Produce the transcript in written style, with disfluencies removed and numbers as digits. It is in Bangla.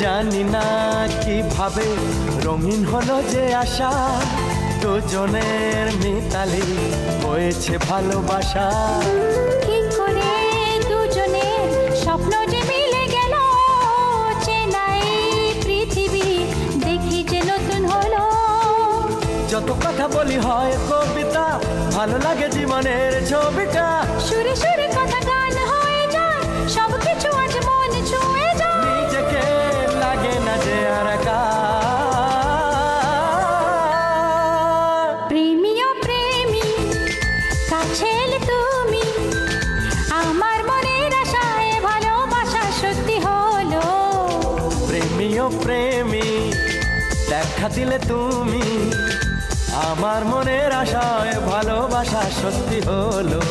জানি না কিভাবে রঙিন হলো যে আশা, দুজনের মিতালি হয়েছে ভালোবাসা। কি করে দুজনের স্বপ্ন যে মিলে গেল, চেনাই পৃথিবী দেখি যে নতুন হলো। যত কথা বলি হয় কবিতা, ভালো লাগে জীবনের ছবিটা। সুরে সুরে কথা গান হয়ে যায়, সবকিছু আজ মন ছুঁয়ে যায়। নিজেকে লাগে না যে আর একা। প্রেমী ও প্রেমী কাছে এলে তুমি, আমার মনের আশায় ভালোবাসা সত্যি হলো। প্রেমী ও প্রেমী দেখা দিলে তুমি, আমার মনের আশায় ভালোবাসা সত্যি হলো।